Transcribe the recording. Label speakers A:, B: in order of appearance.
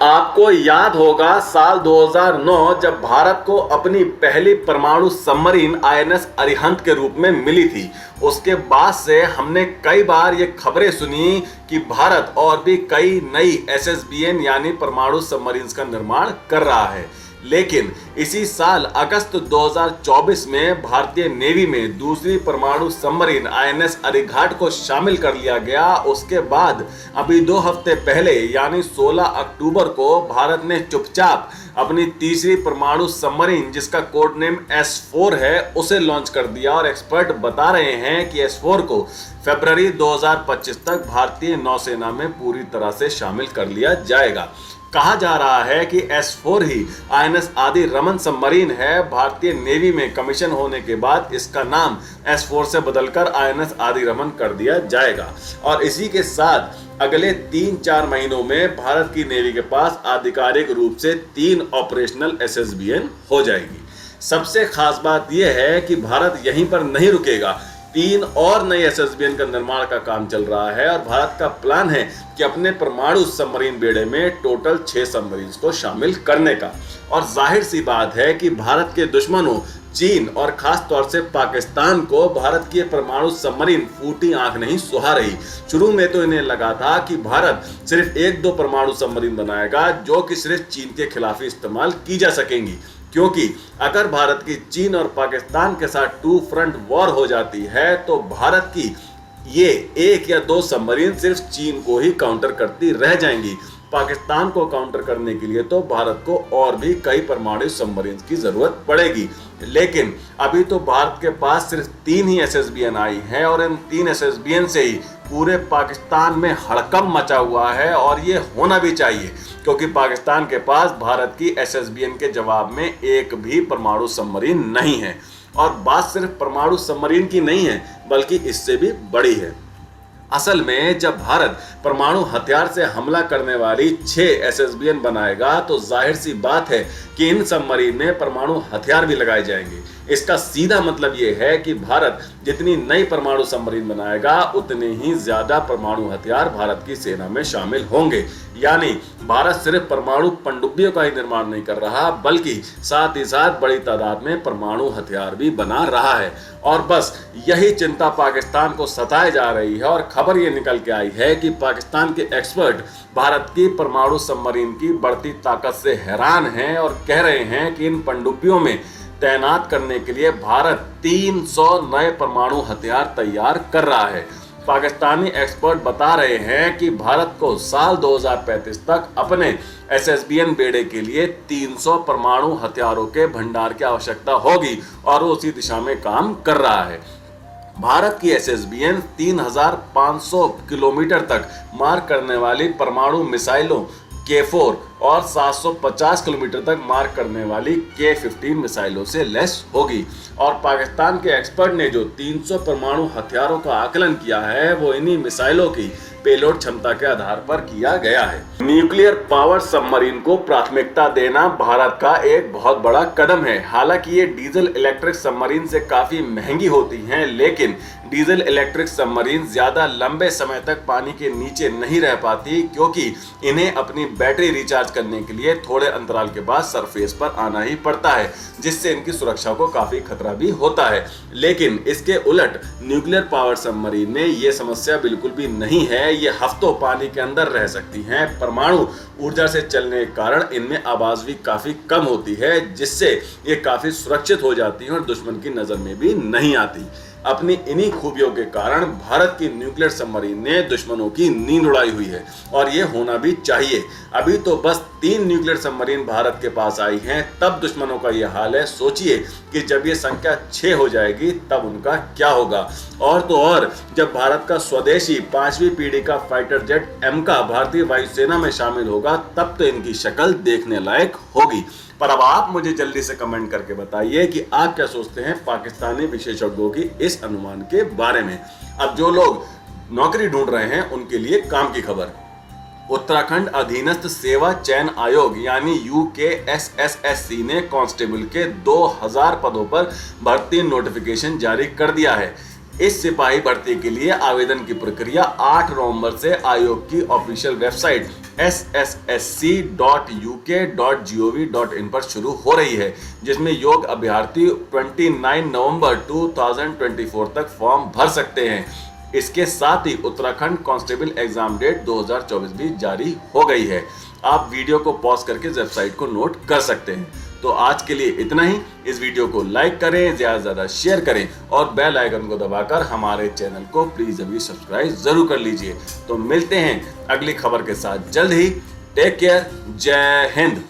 A: आपको याद होगा साल 2009 जब भारत को अपनी पहली परमाणु सबमरीन आईएनएस अरिहंत के रूप में मिली थी। उसके बाद से हमने कई बार ये खबरें सुनी कि भारत और भी कई नई एसएसबीएन यानी परमाणु सबमरीन्स का निर्माण कर रहा है। लेकिन इसी साल अगस्त 2024 में भारतीय नेवी में दूसरी परमाणु सबमरीन आईएनएस अरिघाट को शामिल कर लिया गया। उसके बाद अभी 2 हफ्ते पहले यानी 16 अक्टूबर को भारत ने चुपचाप अपनी तीसरी परमाणु सबमरीन जिसका कोड नेम S4 है उसे लॉन्च कर दिया और एक्सपर्ट बता रहे हैं कि S4 को फरवरी 2025 तक भारतीय नौसेना में पूरी तरह से शामिल कर लिया जाएगा। कहा जा रहा है कि S4 ही आईएनएस आदि रमन सबमरीन है। भारतीय नेवी में कमीशन होने के बाद इसका नाम S4 से बदलकर आईएनएस आदि रमन कर दिया जाएगा और इसी के साथ अगले 3-4 महीनों में भारत की नेवी के पास आधिकारिक रूप से 3 ऑपरेशनल एसएसबीएन हो जाएगी। सबसे खास बात यह है कि भारत यहीं पर नहीं रुकेगा। 3 और नए एसएसबीएन का निर्माण का काम चल रहा है और भारत का प्लान है कि अपने परमाणु सबमरीन बेड़े में टोटल 6 सबमरीन्स को शामिल करने का। और जाहिर सी बात है कि भारत के दुश्मनों चीन और खास तौर से पाकिस्तान को भारत की परमाणु सबमरीन फूटी आंख नहीं सुहा रही। शुरू में तो इन्हें लगा था कि भारत सिर्फ 1-2 परमाणु सबमरीन बनाएगा जो कि सिर्फ चीन के खिलाफ इस्तेमाल की जा सकेंगी, क्योंकि अगर भारत की चीन और पाकिस्तान के साथ 2 फ्रंट वॉर हो जाती है तो भारत की ये 1 या 2 सबमरीन सिर्फ चीन को ही काउंटर करती रह जाएंगी। पाकिस्तान को काउंटर करने के लिए तो भारत को और भी कई परमाणु सबमरीन की जरूरत पड़ेगी। लेकिन अभी तो भारत के पास सिर्फ 3 ही एसएसबीएन आई हैं और इन 3 एसएसबीएन से ही पूरे पाकिस्तान में हड़कंप मचा हुआ है और ये होना भी चाहिए, क्योंकि पाकिस्तान के पास भारत की एसएसबीएन के जवाब में एक भी परमाणु सबमरीन नहीं है। और बात सिर्फ परमाणु सबमरीन की नहीं है बल्कि इससे भी बड़ी है। असल में जब भारत परमाणु हथियार से हमला करने वाली 6 एसएसबीएन बनाएगा तो जाहिर सी बात है कि इन सबमरीन में परमाणु हथियार भी लगाए जाएंगे। इसका सीधा मतलब यह है कि भारत जितनी नई परमाणु सबमरीन बनाएगा उतने ही ज्यादा परमाणु हथियार भारत की सेना में शामिल होंगे। यानी भारत सिर्फ परमाणु पनडुब्बियों का ही निर्माण नहीं कर रहा बल्कि साथ ही साथ बड़ी तादाद में परमाणु हथियार भी बना रहा है। और बस यही चिंता पाकिस्तान को सताए जा रही है और खबर ये निकल के आई है कि पाकिस्तान के एक्सपर्ट भारत की परमाणु सबमरीन की बढ़ती ताकत से हैरान हैं और कह रहे हैं कि इन पनडुब्बियों में तैनात करने के लिए भारत 300 नए परमाणु हथियार तैयार कर रहा है। पाकिस्तानी एक्सपर्ट बता रहे हैं कि भारत को साल 2035 तक अपने एसएसबीएन बेड़े के लिए 300 परमाणु हथियारों के भंडार की आवश्यकता होगी और वो उसी दिशा में काम कर रहा है। भारत की एसएसबीएन 3500 किलोमीटर तक मार करने वाली परमाणु मिसाइलों K4 और 750 किलोमीटर तक मार करने वाली K15 मिसाइलों से लैस होगी। और पाकिस्तान के एक्सपर्ट ने जो 300 परमाणु हथियारों का आकलन किया है वो इन्हीं मिसाइलों की पेलोड क्षमता के आधार पर किया गया है। न्यूक्लियर पावर सबमरीन को प्राथमिकता देना भारत का एक बहुत बड़ा कदम है। हालांकि ये डीजल इलेक्ट्रिक सबमरीन से काफी महंगी होती हैं, लेकिन डीजल इलेक्ट्रिक सबमरीन ज्यादा लंबे समय तक पानी के नीचे नहीं रह पाती, क्योंकि इन्हें अपनी बैटरी रिचार्ज करने के लिए थोड़े अंतराल के बाद सरफेस पर आना ही पड़ता है, जिससे इनकी सुरक्षा को काफी खतरा भी होता है। लेकिन इसके उलट न्यूक्लियर पावर सबमरीन में ये समस्या बिल्कुल भी नहीं है। ये हफ्तों पानी के अंदर रह सकती हैं। परमाणु ऊर्जा से चलने के कारण इनमें आवाज भी काफी कम होती है, जिससे ये काफी सुरक्षित हो जाती हैं और दुश्मन की नजर में भी नहीं आती। अपनी इन्हीं खूबियों के कारण भारत की न्यूक्लियर सबमरीन ने दुश्मनों की नींद उड़ाई हुई है और ये होना भी चाहिए। अभी तो बस 3 न्यूक्लियर सबमरीन भारत के पास आई हैं, तब दुश्मनों का ये हाल है। सोचिए कि जब ये संख्या 6 हो जाएगी तब उनका क्या होगा। और तो और जब भारत का स्वदेशी 5वीं पीढ़ी का फाइटर जेट एमका भारतीय वायुसेना में शामिल होगा तब तो इनकी शक्ल देखने लायक होगी। पर अब आप मुझे जल्दी से कमेंट करके बताइए कि आप क्या सोचते हैं पाकिस्तानी विशेषज्ञों की इस अनुमान के बारे में। अब जो लोग नौकरी ढूंढ रहे हैं उनके लिए काम की खबर। उत्तराखंड अधीनस्थ सेवा चयन आयोग यानी UKSSSC ने कांस्टेबल के 2000 पदों पर भर्ती नोटिफिकेशन जारी कर दिया है। इस सिपाही भर्ती के लिए आवेदन की प्रक्रिया 8 नवंबर से आयोग की ऑफिशियल वेबसाइट ssc.uk.gov.in पर शुरू हो रही है, जिसमें योग्य अभ्यर्थी 29 नवंबर 2024 तक फॉर्म भर सकते हैं। इसके साथ ही उत्तराखंड कांस्टेबल एग्जाम डेट 2024 भी जारी हो गई है। आप वीडियो को पॉज करके वेबसाइट को नोट कर सकते हैं। तो आज के लिए इतना ही। इस वीडियो को लाइक करें, ज्यादा से ज्यादा शेयर करें और बेल आइकन को दबाकर हमारे चैनल को प्लीज अभी सब्सक्राइब जरूर कर लीजिए। तो मिलते हैं अगली खबर के साथ जल्द ही। Take care. जय हिंद।